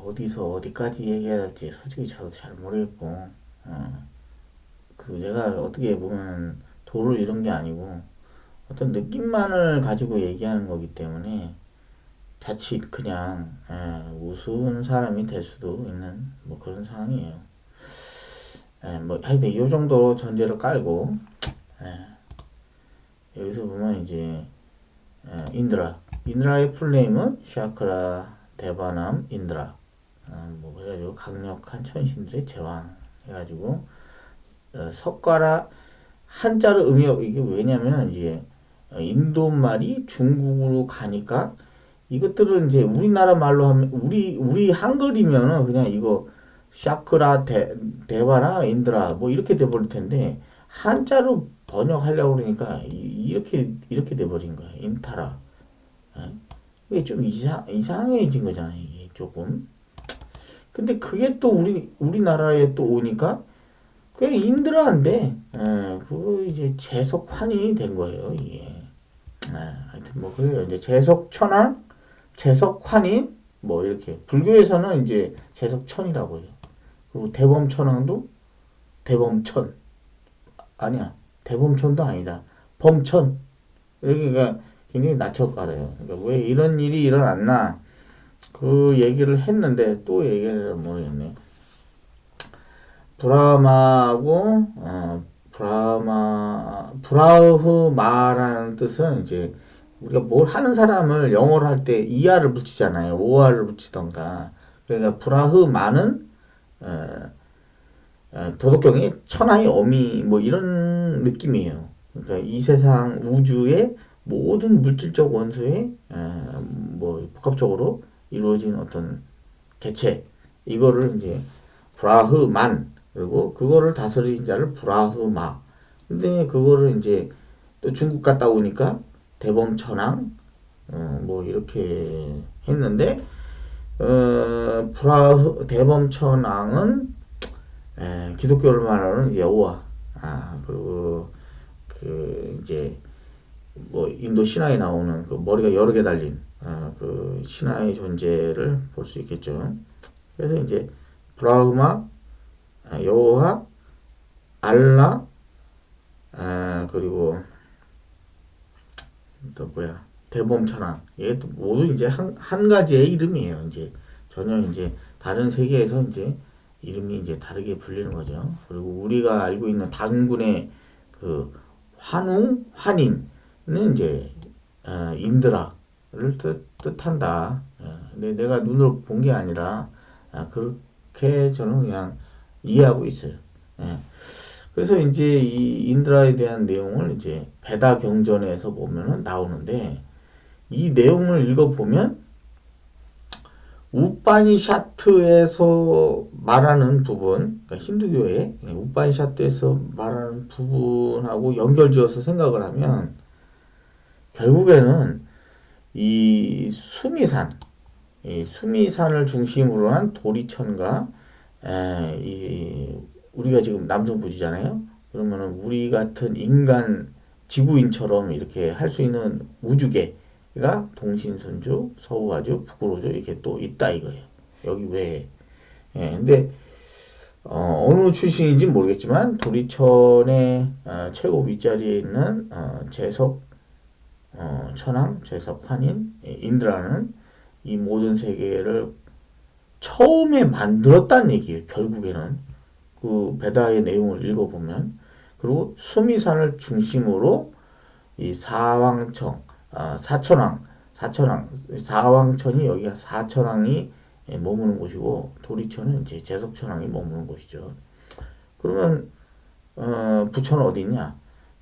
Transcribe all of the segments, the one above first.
어디서 어디까지 얘기해야 할지 솔직히 저도 잘 모르겠고, 그리고 내가 어떻게 보면 도를 이룬 게 아니고 어떤 느낌만을 가지고 얘기하는 거기 때문에 자칫 그냥 우스운 사람이 될 수도 있는 뭐 그런 상황이에요. 뭐 하여튼 이 정도 전제를 깔고 여기서 보면 이제 인드라의 풀네임은 샤크라 데바남 인드라. 뭐 그래가지고 강력한 천신들의 제왕 해가지고 석가라 한자로 이게 왜냐면 이제 인도 말이 중국으로 가니까 이것들은 이제 우리나라 말로 하면 우리 한글이면은 그냥 이거 샤크라 데바나 인드라 뭐 이렇게 돼버릴 텐데 한자로 번역하려고 그러니까 이렇게 돼버린 거야. 인타라. 이게 좀 이상해진 거잖아요. 이게 조금. 근데 그게 또 우리나라에 또 오니까 그게 인드라인데, 그거 이제 재석환이 된 거예요, 이게. 하여튼 뭐 그래요. 이제 재석천왕, 재석환인, 뭐 이렇게. 불교에서는 이제 재석천이라고 해요. 그리고 대범천왕도 대범천. 아니야. 대범천도 아니다. 범천. 여기가 굉장히 낮춰가려요. 그러니까 왜 이런 일이 일어났나, 그 얘기를 했는데, 또 얘기해서 모르겠네. 브라마하고 브라흐마라는 뜻은 이제 우리가 뭘 하는 사람을 영어로 할 때 이하를 붙이잖아요. 오하를 붙이던가. 그러니까 브라흐마는 도덕경의 천하의 어미 뭐 이런 느낌이에요. 그러니까 이 세상 우주의 모든 물질적 원소의 뭐 복합적으로 이루어진 어떤 개체 이거를 이제 브라흐만 그리고 그거를 다스리는 자를 브라흐마. 근데 그거를 이제 또 중국 갔다 오니까 대범천왕 뭐 이렇게 했는데 대범천왕은 기독교를 말하는 여호와. 그리고 그 이제 뭐 인도 신화에 나오는 그 머리가 여러 개 달린 그 신화의 존재를 볼 수 있겠죠. 그래서 이제 브라흐마, 여호와, 알라, 그리고 또 뭐야 대범천왕. 이게 또 모두 이제 한 가지의 이름이에요. 이제 전혀 이제 다른 세계에서 이제 이름이 이제 다르게 불리는 거죠. 그리고 우리가 알고 있는 단군의 그 환웅, 환인은 이제 인드라를 뜻한다. 근데 내가 눈으로 본 게 아니라 그렇게 저는 그냥 이해하고 있어요. 예. 그래서 이제 이 인드라에 대한 내용을 이제 베다 경전에서 보면은 나오는데 이 내용을 읽어보면 우파니샤트에서 말하는 부분, 그러니까 힌두교의 우파니샤트에서 말하는 부분하고 연결지어서 생각을 하면 결국에는 이 수미산을 중심으로 한 도리천과 우리가 지금 남성부지잖아요. 그러면은 우리 같은 인간 지구인처럼 이렇게 할 수 있는 우주계가 동신선주, 서우아주, 북구로주 이렇게 또 있다 이거예요. 여기 외에. 근데 어느 출신인지 모르겠지만 도리천의 최고 윗자리에 있는 재석 천왕, 재석 환인 인드라는 이 모든 세계를 처음에 만들었다는 얘기예요. 결국에는 그 베다의 내용을 읽어보면 그리고 수미산을 중심으로 이 사왕천이 여기가 사천왕이 머무는 곳이고 도리천은 이제 재석천왕이 머무는 곳이죠. 그러면 부처는 어디 있냐?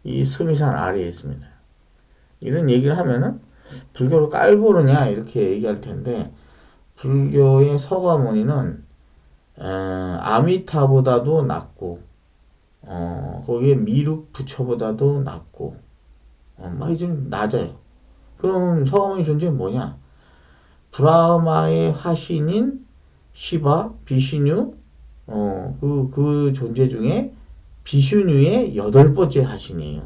이 수미산 아래에 있습니다. 이런 얘기를 하면은 불교를 깔보느냐 이렇게 얘기할 텐데 불교의 서가모니는 아미타보다도 낮고 거기에 미륵 부처보다도 낮고 많이 좀 낮아요. 그럼 서가모니 존재는 뭐냐? 브라마의 화신인 시바, 비슈뉴 그 존재 중에 비슈뉴의 여덟 번째 화신이에요.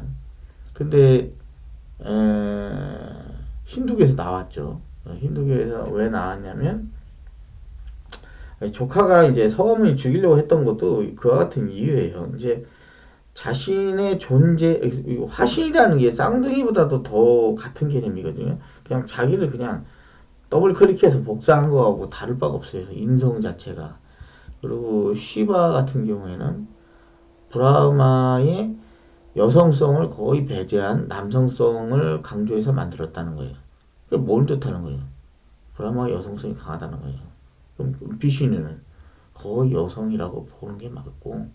근데 힌두교에서 나왔죠. 힌두교에서 왜 나왔냐면 조카가 이제 서가모니 죽이려고 했던 것도 그와 같은 이유예요. 이제 자신의 존재, 화신이라는 게 쌍둥이보다도 더 같은 개념이거든요. 그냥 자기를 그냥 더블 클릭해서 복사한 거하고 다를 바가 없어요. 인성 자체가. 그리고 쉬바 같은 경우에는 브라흐마의 여성성을 거의 배제한 남성성을 강조해서 만들었다는 거예요. 그게 뭘 뜻하는 거예요? 브라흐마의 여성성이 강하다는 거예요. 그럼 비슈니는 거의 여성이라고 보는 게 맞고,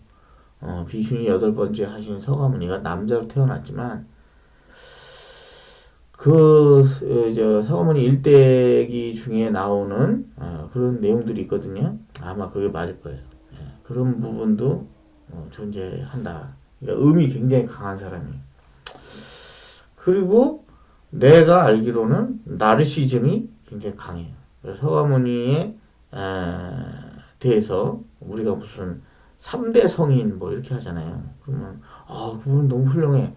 비슈니 8번째 하신 서가모니가 남자로 태어났지만, 서가모니 일대기 중에 나오는, 그런 내용들이 있거든요. 아마 그게 맞을 거예요. 그런 부분도 존재한다. 그러니까 음이 굉장히 강한 사람이에요. 그리고 내가 알기로는 나르시즘이 굉장히 강해요. 서가모니에 대해서 우리가 무슨 3대 성인 뭐 이렇게 하잖아요. 그러면 그분 너무 훌륭해.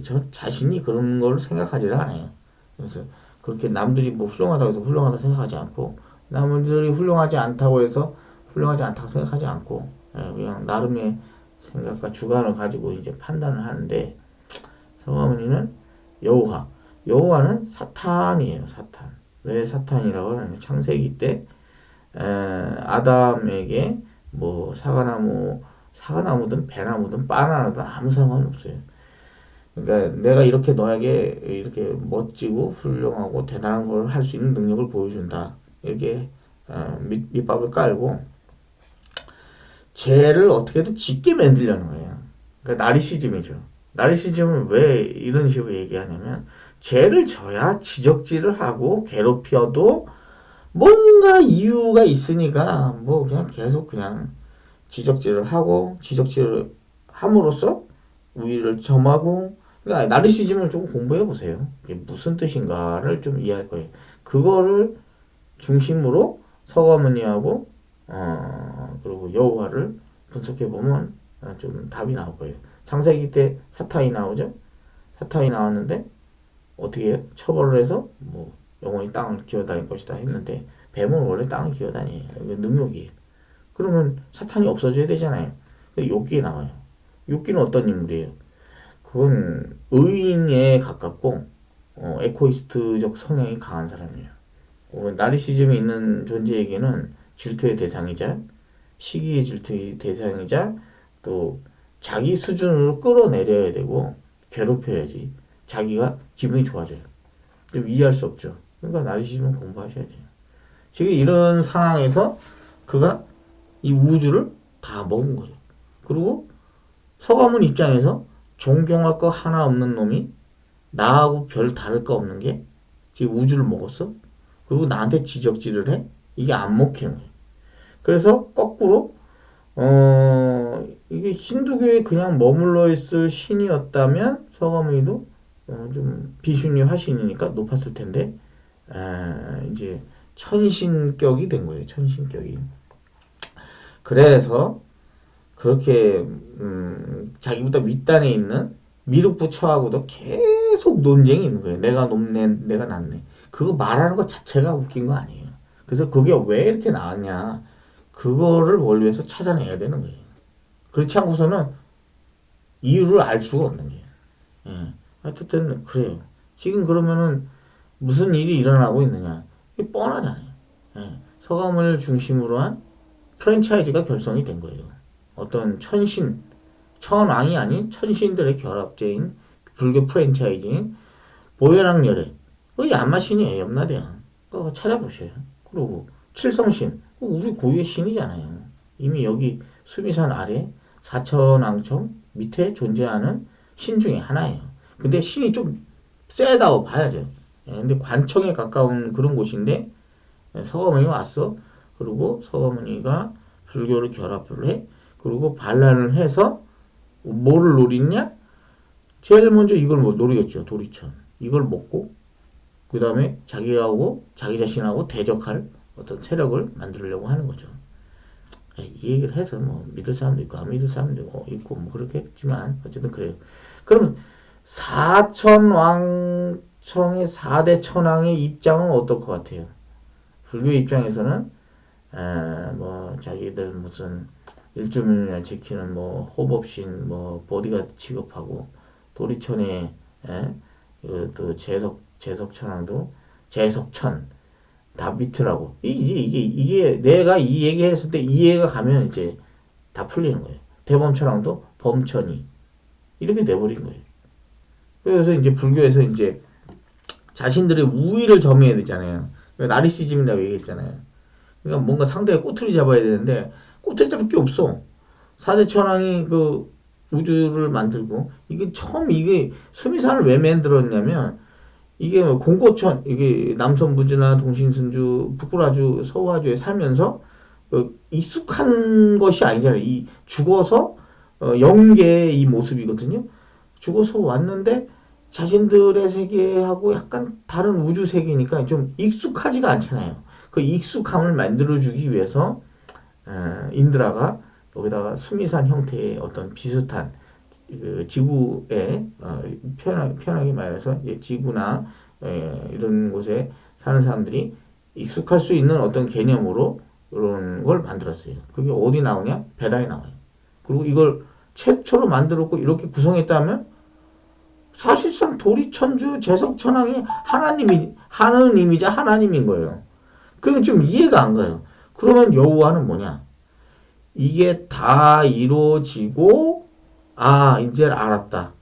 저 자신이 그런 걸 생각하지를 않아요. 그래서 그렇게 남들이 뭐 훌륭하다고 해서 훌륭하다고 생각하지 않고 남들이 훌륭하지 않다고 해서 훌륭하지 않다고 생각하지 않고 그냥 나름의 생각과 주관을 가지고 이제 판단을 하는데 서가모니는 여호와는 사탄이에요. 사탄. 왜 사탄이라고 하냐면 창세기 때 아담에게 뭐 사과나무든 배나무든 바나나든 아무 상관없어요. 그러니까 내가 이렇게 너에게 이렇게 멋지고 훌륭하고 대단한 걸 할 수 있는 능력을 보여준다. 이렇게 밑밥을 깔고 죄를 어떻게든 짓게 만들려는 거예요. 그러니까 나르시즘이죠. 나르시즘은 왜 이런 식으로 얘기하냐면 죄를 져야 지적질을 하고 괴롭혀도 뭔가 이유가 있으니까 뭐 그냥 계속 그냥 지적질을 하고 지적질을 함으로써 우위를 점하고 그러니까 나르시즘을 좀 공부해 보세요. 그게 무슨 뜻인가를 좀 이해할 거예요. 그거를 중심으로 서가모니하고 그리고 여호와를 분석해 보면 좀 답이 나올 거예요. 창세기 때 사탄이 나오죠. 사탄이 나왔는데 어떻게 해요? 처벌을 해서 뭐 영원히 땅을 기어다닐 것이다 했는데 뱀은 원래 땅을 기어다녀요. 능력이에요. 그러면 사탄이 없어져야 되잖아요. 욥기에 나와요. 욥기는 어떤 인물이에요? 그건 의인에 가깝고 에코이스트적 성향이 강한 사람이에요. 나르시즘이 있는 존재에게는 질투의 대상이자 시기의 질투의 대상이자 또 자기 수준으로 끌어내려야 되고 괴롭혀야지 자기가 기분이 좋아져요. 좀 이해할 수 없죠. 그러니까 나르시즘은 공부하셔야 돼요. 지금 이런 상황에서 그가 이 우주를 다 먹은 거예요. 그리고 서가문 입장에서 존경할 거 하나 없는 놈이 나하고 별 다를 거 없는 게 지금 우주를 먹었어? 그리고 나한테 지적질을 해? 이게 안 먹히는 거예요. 그래서 거꾸로 이게 힌두교에 그냥 머물러 있을 신이었다면 서가모니도 좀 비슈니 화신이니까 높았을 텐데 이제 천신격이 된 거예요. 천신격이. 그래서 그렇게 자기보다 윗단에 있는 미륵부 처하고도 계속 논쟁이 있는 거예요. 내가 높네, 내가 낮네. 그거 말하는 것 자체가 웃긴 거 아니에요. 그래서 그게 왜 이렇게 나왔냐. 그거를 원리에서 찾아내야 되는 거예요. 그렇지 않고서는 이유를 알 수가 없는 거예요. 예. 어쨌든 그래요. 지금 그러면은 무슨 일이 일어나고 있느냐. 이게 뻔하잖아요. 예. 서가모니를 중심으로 한 프랜차이즈가 결성이 된 거예요. 어떤 천왕이 아닌 천신들의 결합체인 불교 프랜차이즈인 보현왕열애. 그 야마신이에요. 염라대왕. 그거 찾아보세요. 그리고 칠성신. 우리 고유의 신이잖아요. 이미 여기 수미산 아래 사천왕청 밑에 존재하는 신 중에 하나예요. 근데 신이 좀 세다고 봐야죠. 근데 관청에 가까운 그런 곳인데 서가모니 왔어. 그리고 서가모니가 불교를 결합을 해. 그리고 반란을 해서 뭐를 노리냐? 제일 먼저 이걸 뭐 노리겠죠. 도리천. 이걸 먹고 그 다음에 자기하고 자기 자신하고 대적할 어떤 세력을 만들려고 하는 거죠. 이 얘기를 해서 뭐 믿을 사람도 있고 안 믿을 사람도 있고 뭐 그렇게 했지만 어쨌든 그래요. 그럼 사천왕청의 4대 천왕의 입장은 어떨 것 같아요? 불교 입장에서는 뭐 자기들 무슨 일주민이나 지키는 뭐 호법신 뭐 보디가드 취급하고 도리천에 또 제석천왕도 제석천 다 밑으라고 이게 내가 이 얘기했을 때 이해가 가면 이제 다 풀리는 거예요. 대범천왕도 범천이 이렇게 돼버린 거예요. 그래서 이제 불교에서 이제 자신들의 우위를 점해야 되잖아요. 나리시즘이라고 얘기했잖아요. 그러니까 뭔가 상대가 꼬투리 잡아야 되는데 꼬투리 잡을 게 없어. 사대 천왕이 그 우주를 만들고 이게 수미산을 왜 만들었냐면 이게 뭐 공고천 이게 남선부주나 동신순주 북구라주 서우화주에 살면서 익숙한 것이 아니잖아요. 이 죽어서 영계의 이 모습이거든요. 죽어서 왔는데 자신들의 세계하고 약간 다른 우주 세계니까 좀 익숙하지가 않잖아요. 그 익숙함을 만들어주기 위해서 인드라가 여기다가 수미산 형태의 어떤 비슷한 그 지구에 편하게 말해서 지구나 이런 곳에 사는 사람들이 익숙할 수 있는 어떤 개념으로 이런 걸 만들었어요. 그게 어디 나오냐? 베다에 나와요. 그리고 이걸 최초로 만들었고 이렇게 구성했다면 사실상 도리천주 제석천왕이 하느님이자 하나님인 거예요. 그럼 좀 이해가 안 가요. 그러면 여호와는 뭐냐? 이게 다 이루어지고 이제 알았다.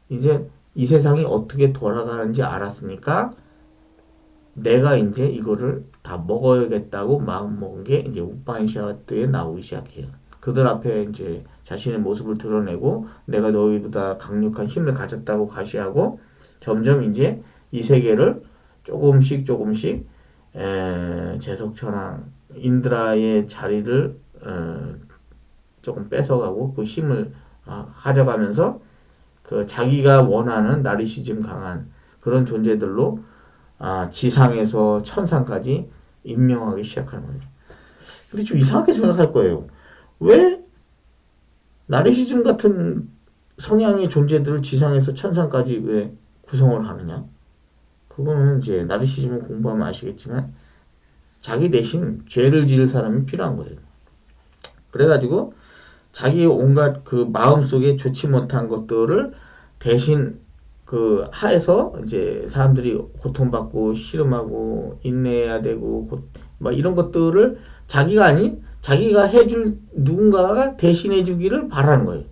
이제 이 세상이 어떻게 돌아가는지 알았으니까 내가 이제 이거를 다 먹어야겠다고 마음 먹은 게 이제 우파니샤드에 나오기 시작해요. 그들 앞에 이제 자신의 모습을 드러내고 내가 너희보다 강력한 힘을 가졌다고 가시하고 점점 이제 이 세계를 조금씩 제석천왕 인드라의 자리를 조금 뺏어가고 그 힘을 가져가면서 그 자기가 원하는 나르시즘 강한 그런 존재들로 지상에서 천상까지 임명하기 시작하는 거예요. 근데 좀 이상하게 생각할 거예요. 왜 나르시즘 같은 성향의 존재들을 지상에서 천상까지 왜 구성을 하느냐? 그거는 이제 나르시즘을 공부하면 아시겠지만 자기 대신 죄를 지을 사람이 필요한 거예요. 그래가지고 자기 온갖 그 마음속에 좋지 못한 것들을 대신 그 하에서 이제 사람들이 고통받고 씨름하고 인내해야 되고 막 이런 것들을 자기가 아닌 자기가 해줄 누군가가 대신해 주기를 바라는 거예요.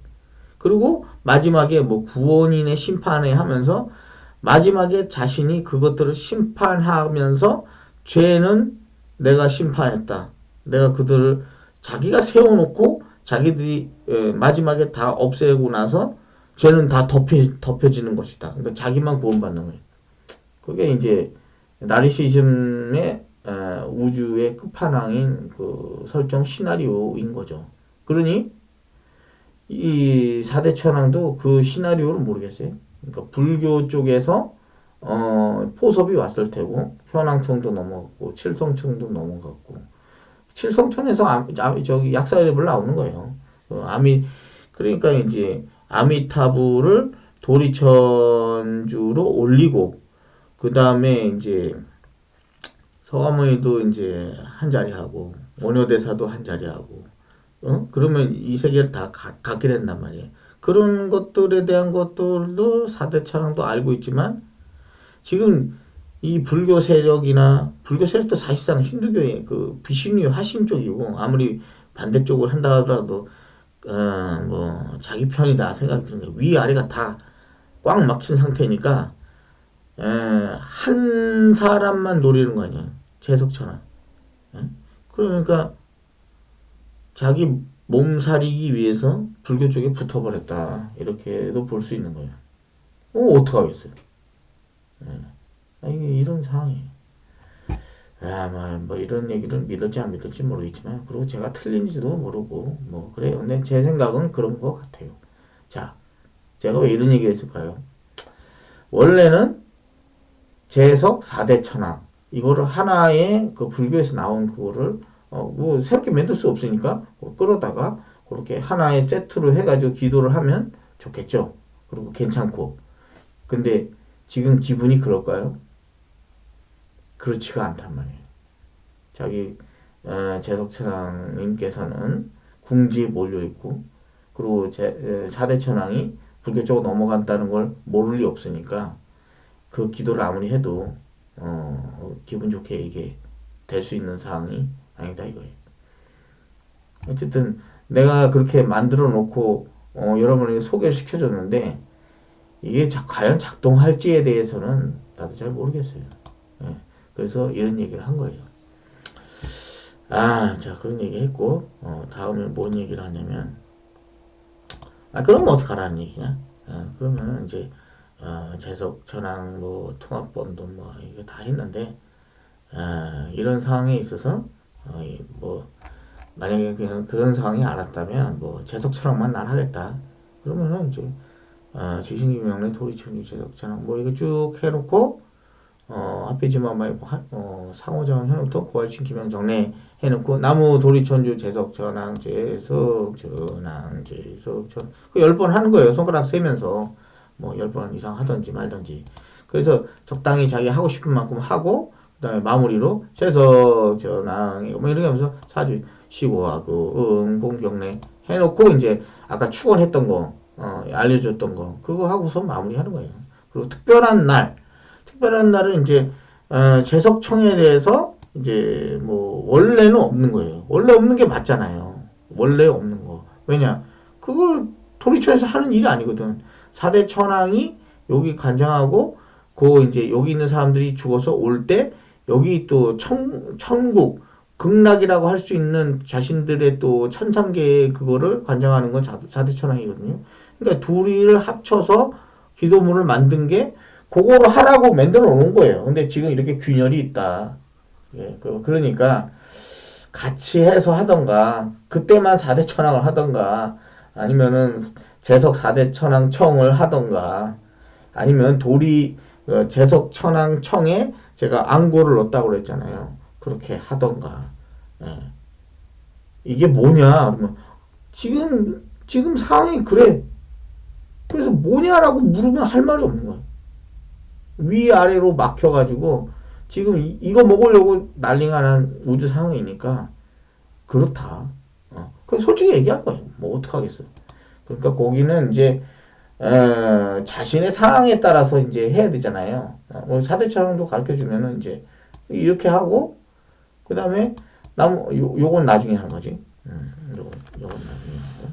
그리고 마지막에 뭐 구원인의 심판에 하면서 마지막에 자신이 그것들을 심판하면서 죄는 내가 심판했다. 내가 그들을 자기가 세워놓고 자기들이 마지막에 다 없애고 나서 죄는 다 덮여지는 것이다. 그러니까 자기만 구원받는 거예요. 그게 이제 나르시즘의 우주의 끝판왕인 그 설정 시나리오인 거죠. 그러니 이 사대 천왕도 그 시나리오를 모르겠어요. 그러니까 불교 쪽에서 포섭이 왔을 테고 현황청도 넘어갔고 칠성청도 넘어갔고 칠성천에서 저기 약사랩을 나오는 거예요. 그러니까 이제 아미타부를 도리천주로 올리고 그 다음에 이제 서가모니도 이제 한 자리 하고 원효대사도 한 자리 하고 그러면 이 세계를 다 갖게 된단 말이에요. 그런 것들에 대한 것들도 사대천왕도 알고 있지만 지금 이 불교 세력도 사실상 힌두교의 그 비슈뉴 하심 쪽이고 아무리 반대쪽을 한다 하더라도 뭐 자기 편이다 생각이 드는 거예요. 위아래가 다 꽉 막힌 상태니까 한 사람만 노리는 거 아니에요. 제석천왕. 그러니까 자기 몸살이기 위해서 불교 쪽에 붙어버렸다. 이렇게도 볼 수 있는 거예요. 어떡하겠어요. 이런 상황이에요. 뭐 이런 얘기를 믿을지 안 믿을지 모르겠지만 그리고 제가 틀린지도 모르고 뭐 그래요. 근데 제 생각은 그런 것 같아요. 자, 제가 왜 이런 얘기를 했을까요? 원래는 제석 4대 천왕 이거를 하나의 그 불교에서 나온 그거를 뭐 새롭게 만들 수 없으니까 끌어다가 그렇게 하나의 세트로 해가지고 기도를 하면 좋겠죠. 그리고 괜찮고. 근데 지금 기분이 그럴까요? 그렇지가 않단 말이에요. 자기 제석천왕님께서는 궁지에 몰려 있고, 그리고 4대 천왕이 불교 쪽으로 넘어간다는 걸 모를 리 없으니까 그 기도를 아무리 해도 기분 좋게 이게 될 수 있는 사항이 아니다 이거예요. 어쨌든 내가 그렇게 만들어 놓고 여러분에게 소개를 시켜줬는데 이게 과연 작동할지에 대해서는 나도 잘 모르겠어요. 예. 그래서 이런 얘기를 한 거예요. 자, 그런 얘기 했고, 다음에 뭔 얘기를 하냐면, 그럼 어떡하라는 얘기냐? 그러면 이제, 재석, 전황, 뭐, 통합번도 뭐, 이거 다 했는데, 이런 상황에 있어서, 뭐, 만약에 그런 상황이 알았다면, 뭐, 재석, 전황만 난 하겠다. 그러면은 이제, 지신기명래 도리천주 재석, 전황, 뭐, 이거 쭉 해놓고, 합해지만 상호작용 해놓고 고할신 기명 정례 해놓고 나무 도리천주 재석 전황 재석 전황 재석 전 그 10번 하는 거예요. 손가락 세면서 뭐 10번 이상 하든지 말든지. 그래서 적당히 자기 하고 싶은 만큼 하고 그다음에 마무리로 재석 전황 뭐 이렇게 하면서 사주 시고하고 공경례 해놓고 이제 아까 축원했던 거 알려줬던 거 그거 하고서 마무리하는 거예요. 그리고 특별한 날은 이제 재석청에 대해서 이제 뭐 원래는 없는 거예요. 원래 없는 게 맞잖아요. 원래 없는 거. 왜냐? 그걸 도리천에서 하는 일이 아니거든. 4대 천왕이 여기 관장하고 그 이제 여기 있는 사람들이 죽어서 올 때 여기 또 천국 극락이라고 할 수 있는 자신들의 또 천상계의 그거를 관장하는 건 4대 천왕이거든요. 그러니까 둘이를 합쳐서 기도문을 만든 게 그거를 하라고 만들어 놓은 거예요. 근데 지금 이렇게 균열이 있다. 예, 그러니까 같이 해서 하던가, 그때만 4대 천왕을 하던가, 아니면은 재석 4대 천왕청을 하던가, 아니면 재석 천왕청에 제가 앙고를 넣었다고 그랬잖아요. 그렇게 하던가. 예. 이게 뭐냐? 그러면 지금 상황이 그래. 그래서 뭐냐라고 물으면 할 말이 없는 거야. 위아래로 막혀가지고 지금 이거 먹으려고 난리가 난 우주 상황이니까 그렇다. 그 솔직히 얘기할 거예요. 뭐 어떡하겠어요. 그러니까 거기는 이제 자신의 상황에 따라서 이제 해야 되잖아요. 사대처럼도 가르쳐 주면은 이제 이렇게 하고 그 다음에 요건 나중에 하는 거지. 요건 나중에 하고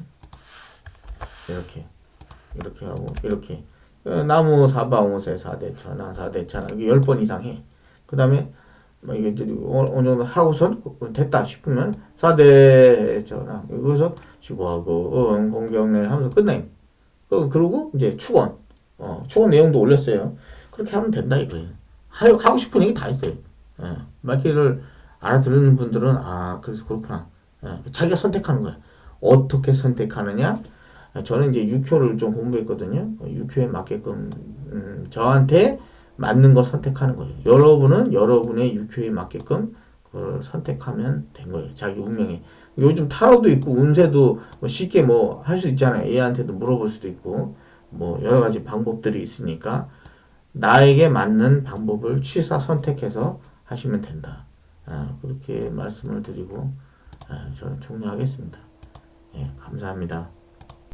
이렇게 하고 이렇게. 나무 사바옹세 4대 천왕 4대 천왕 10번 이상 해. 그 다음에 이게 어느 정도 하고선 됐다 싶으면 4대 천왕 여기서 지구하고 공경례 하면서 끝내. 그리고 이제 축원 내용도 올렸어요. 그렇게 하면 된다 이거예요. 하고 싶은 얘기 다 했어요. 말귀를 알아들으는 분들은 그래서 그렇구나. 자기가 선택하는 거야. 어떻게 선택하느냐? 저는 이제 육효를 좀 공부했거든요. 육효에 맞게끔 저한테 맞는 걸 선택하는 거예요. 여러분은 여러분의 육효에 맞게끔 그걸 선택하면 된 거예요. 자기 운명에. 요즘 타로도 있고 운세도 쉽게 뭐 할 수 있잖아요. 애한테도 물어볼 수도 있고 뭐 여러 가지 방법들이 있으니까 나에게 맞는 방법을 취사 선택해서 하시면 된다. 그렇게 말씀을 드리고 저는 종료하겠습니다. 감사합니다.